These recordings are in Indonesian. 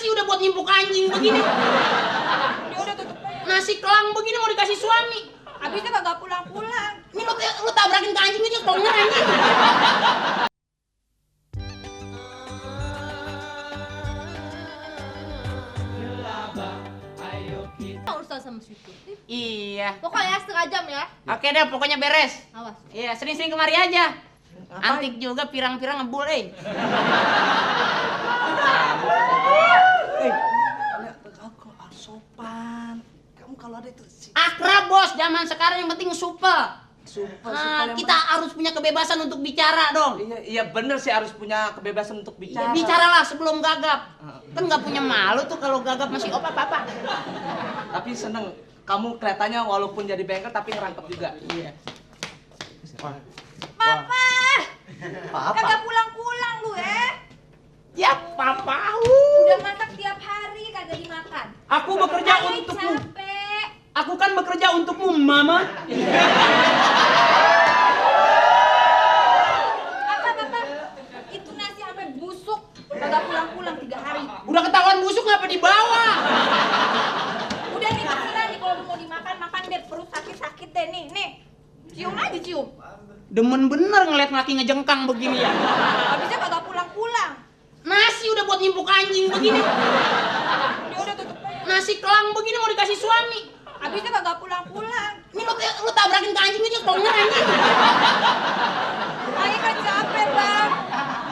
Nasi udah buat nyimpuk anjing begini. Ya udah tutup aja. Nasi kelang begini mau dikasih suami. Habisnya kagak pulang-pulang. Ini lu tabrakin ke anjing aja kelengar anjing. Urusan sama si Putih. Iya. Pokoknya setengah jam ya. Oke deh, pokoknya beres. Awas. Iya, sering-sering kemari aja. Antik juga pirang-pirang ngebul, Aku harus sopan. Kamu kalau ada itu Akrab bos, zaman sekarang yang penting supel. Kita harus punya kebebasan untuk bicara dong. Iya bener sih, harus punya kebebasan untuk bicara. Bicaralah sebelum gagap. Kan nggak punya malu tuh kalau gagap masih opa-papa. Tapi seneng, kamu kelihatannya walaupun jadi bengkel tapi ngerangkep juga. Iya. Papa! Apa? Kagak pulang-pulang lu ya. Ya papa. Udah masak tiap hari kagak dimakan. Aku bekerja Ayah untukmu. capek. Aku kan bekerja untukmu, Mama. Papa, itu nasi sampai busuk. Kagak pulang-pulang 3 hari. Udah ketahuan busuk ngapa dibawa? Udah nih terserah nih kalau lu mau dimakan, makan deh. Perut sakit-sakit deh nih. Cium aja cium. Demen bener ngeliat laki ngejengkang begini ya. Habisnya kagak pulang-pulang. Nasi udah buat nyimpuk anjing begini. Ya udah tutup aja. Nasi kelang begini mau dikasih suami. Habisnya kagak pulang-pulang. Ini lu tabrakin ke anjing aja kelengar anjing. Ayah kan capek bang.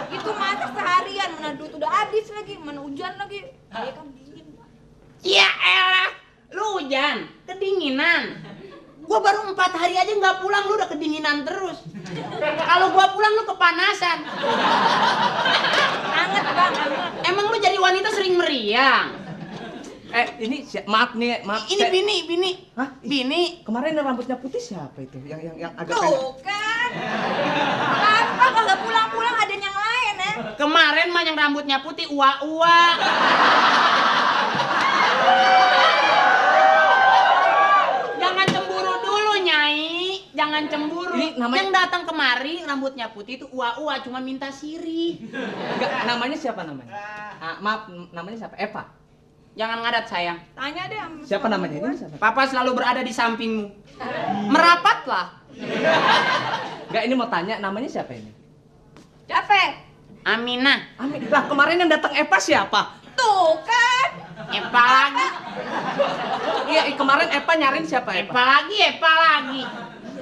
Itu masak seharian, mana duit udah habis lagi, mana hujan lagi. Ayah kan dingin bang. Ya elah, lu hujan, kedinginan. Gua baru 4 hari aja nggak pulang, lu udah kedinginan terus. Kalau gua pulang lu kepanasan. Anget bang, anget. Emang lu jadi wanita sering meriang? Ini maaf nih, maaf. Ini bini. Hah? Bini. Kemarin yang rambutnya putih siapa itu? Yang agak pendek. Tuh kan. Papa kagak pulang-pulang ada yang lain ya. Kemarin mah yang rambutnya putih ua-ua. Jangan cemburu dulu, Nyai. Jangan cemburu. Ini namanya- Yang datang kemari rambutnya putih itu ua-ua, cuma minta sirih. Enggak, namanya siapa namanya? Maaf, namanya siapa? Eva. Jangan ngadat sayang. Tanya deh sama Siapa suami namanya? gue. Ini siapa? Papa selalu berada di sampingmu. Merapatlah. Enggak, ini mau tanya namanya siapa ini? Capek. Aminah. Amin. Lah, kemarin yang datang Eva siapa? Tuh kan. Epa lagi. Iya, kemarin Eva nyariin siapa? Epa lagi.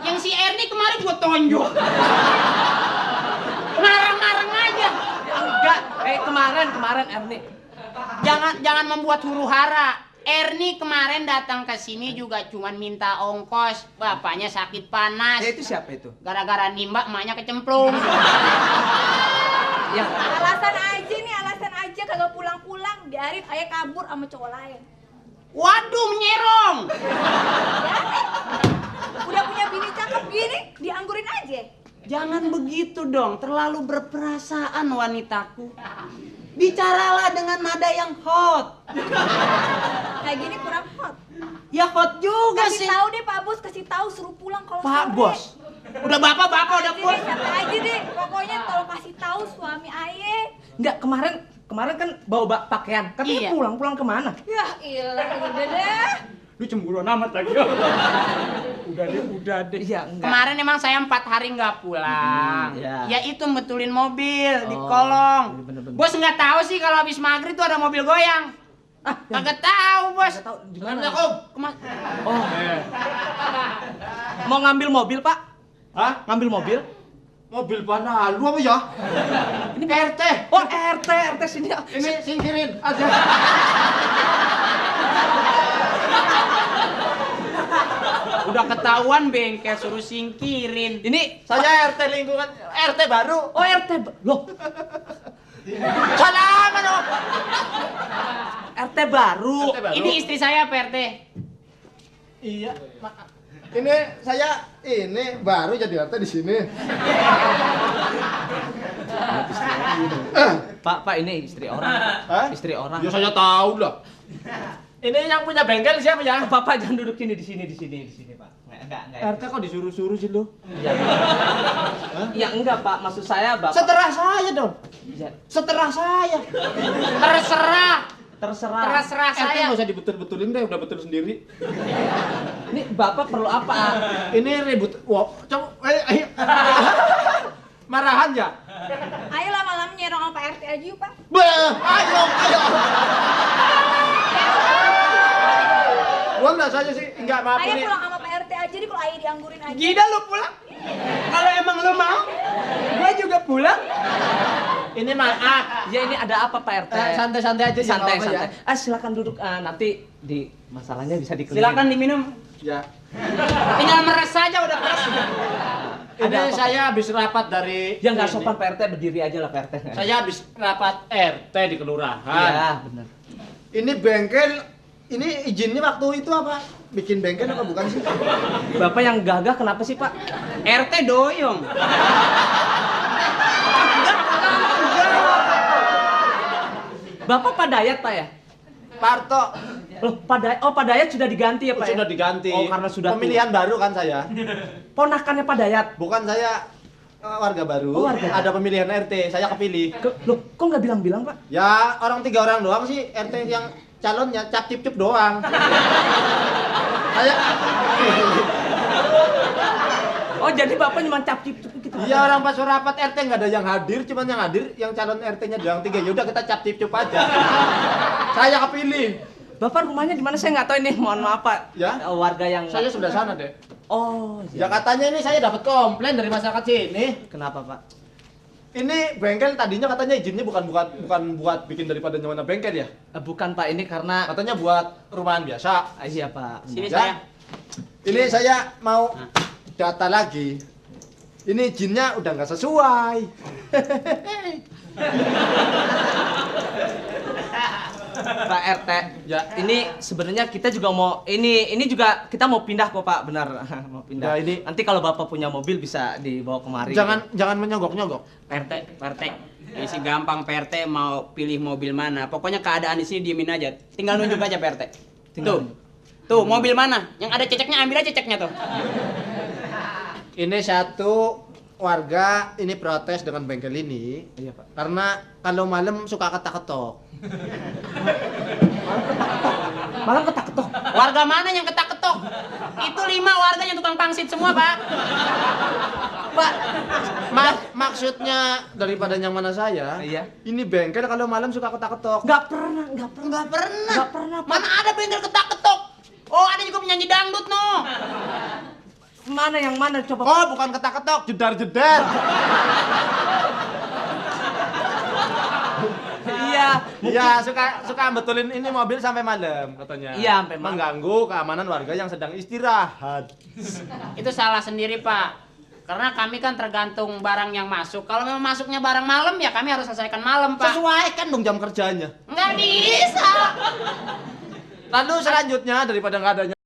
Yang si Erni kemarin gua tonjok. Ngarang-ngarang aja. Enggak, kemarin Erni. Jangan membuat huru-hara. Erni kemarin datang ke sini juga cuman minta ongkos. Bapaknya sakit panas. Itu siapa itu? Gara-gara nimba emaknya kecemplung. Ya. Alasan aja kagak pulang-pulang. Biarin ayah kabur sama cowok lain. Waduh, menyerong. Udah punya bini cakep gini, dianggurin aja. Jangan begitu dong, terlalu berperasaan wanitaku. Bicaralah dengan nada yang hot. Kayak gini kurang hot. Ya hot juga Kasih sih. tahu deh Pak Bos, kasih tahu suruh pulang kalau Pak sore. Bos. Udah bapak udah Kasih pulang. deh, siapa aja deh. Pokoknya tolong kasih tahu suami ayah. Enggak, kemarin kan bawa pakaian. Katanya Iya. pulang kemana? Ya ilah, udah deh. Lu cemburuan amat lagi. Udah deh. Iya, enggak. Kemarin emang saya 4 hari nggak pulang. Iya. Ya itu betulin mobil di Oh, kolong. iya bener-bener. Bos nggak tahu sih kalau habis maghrib tuh ada mobil goyang. Kagak tahu bos. Nggak tahu di mana. Oh. Mau ngambil mobil, Pak? Hah? Ngambil mobil? Mobil mana? Lu apa ya? Ini PRT. Oh, RT sini. Ini singkirin aja. Udah ketahuan bengkel suruh singkirin. Ini Saya RT lingkungan, RT baru. oh RT. Loh, Salaman dong. RT baru. RT baru. Ini istri saya PRT. Iya. Ini saya baru jadi RT di sini. Pak, ini istri orang. Hah? Istri orang. Ya saya tahu lah. Ini yang punya bengkel siapa ya? Bapak jangan duduk di sini, Pak. Enggak. RT kok disuruh-suruh sih lu? Ya enggak, Pak. Maksud saya, Bapak. Seterah saya dong. Ya. Seterah saya. Terserah. Terserah. Terserah RT saya. nggak usah dibetul-betulin deh, udah betul sendiri. Ini Bapak perlu apa? Ini ribut. Wow, coba ayo. Marahan ya? Ayolah malam nyerong sama Pak RT aja yuk, Pak. Ayo. Gua enggak saja sih, enggak maaf Ayo ini. pulang sama Pak RT aja deh, kalau Ayo dianggurin aja. Gida lu pulang. Kalau emang lu mau, gua juga pulang. Ini maaf. Ya ini ada apa Pak RT? Santai-santai aja sih, Santai, nggak apa-apa santai. Silakan duduk. Nanti di masalahnya bisa dikeliling. Silakan diminum. Ya. Tinggal meres saja udah keras. Ini Ada apa, saya habis rapat dari Ya nggak ini. sopan Pak RT, berdiri aja lah Pak RT. Saya habis rapat RT di kelurahan. Iya, benar. Ini bengkel, ini izinnya waktu itu apa? Bikin bengkel apa bukan sih? Bapak yang gagah kenapa sih Pak? RT doyong. Bapak Pak Dayat Pak ya? Parto. Loh, Pak Dayat sudah diganti ya Pak Sudah ya? diganti. Oh, karena sudah pemilihan baru kan saya. Ponakannya Pak Dayat. Bukan saya warga baru. Oh, warga. Ada pemilihan RT, saya kepilih. Loh, kok nggak bilang-bilang Pak? Ya, 3 orang doang sih RT yang calonnya cap cip doang. Saya Oh, jadi Bapak cuma cap-cip gitu. iya, orang pas rapat RT nggak ada yang hadir, cuman yang hadir yang calon RT-nya doang 3. Ya udah kita cap cip aja. Saya kepilih. Bapak rumahnya di mana? Saya nggak tahu ini. Mohon maaf Pak. Ya. Warga yang Saya sudah sana deh. Oh, Ya katanya ini saya dapat komplain dari masyarakat sini. Kenapa Pak? Ini bengkel tadinya katanya izinnya bukan buat bikin daripada nyawana bengkel ya. Bukan Pak, ini karena Katanya buat rumahan biasa. iya Pak. Sini Ya. saya. Ini saya mau data lagi. Ini izinnya udah nggak sesuai. Pak RT. Ya. Ini sebenarnya kita juga mau ini juga kita mau pindah kok Pak, benar. Mau pindah. Ya, ini- Nanti kalau Bapak punya mobil bisa dibawa kemari. Jangan menyogok-nyogok. PRT. Ini sih gampang PRT mau pilih mobil mana. Pokoknya keadaan di sini diemin aja. Tinggal nunjuk aja PRT. Tinggal Tuh. Tuh, mobil mana? Yang ada ceceknya ambil aja ceceknya tuh. Ini satu warga ini protes dengan bengkel ini. Iya Pak. Karena kalau malam suka ketak-ketok. Malah ketak-ketok. Warga mana yang ketak-ketok? Itu 5 warga yang tukang pangsit semua, Pak. Pak. Maksudnya daripada yang mana saya? Iya. Ini bengkel kalau malam suka ketak-ketok. Nggak pernah. Nggak pernah. Nggak pernah, Pak. Mana ada bengkel ketak-ketok? Oh, ada juga penyanyi dangdut, no. Mana yang mana coba? Oh, bukan ketak-ketok, jedar-jedar. Iya. Iya, suka betulin ini mobil sampai malam katanya. Iya, sampai malam. Mengganggu keamanan warga yang sedang istirahat. Itu salah sendiri, Pak. Karena kami kan tergantung barang yang masuk. Kalau memang masuknya barang malam, ya kami harus selesaikan malam, Pak. Sesuaikan dong jam kerjanya. Nggak bisa. Lalu selanjutnya daripada nggak adanya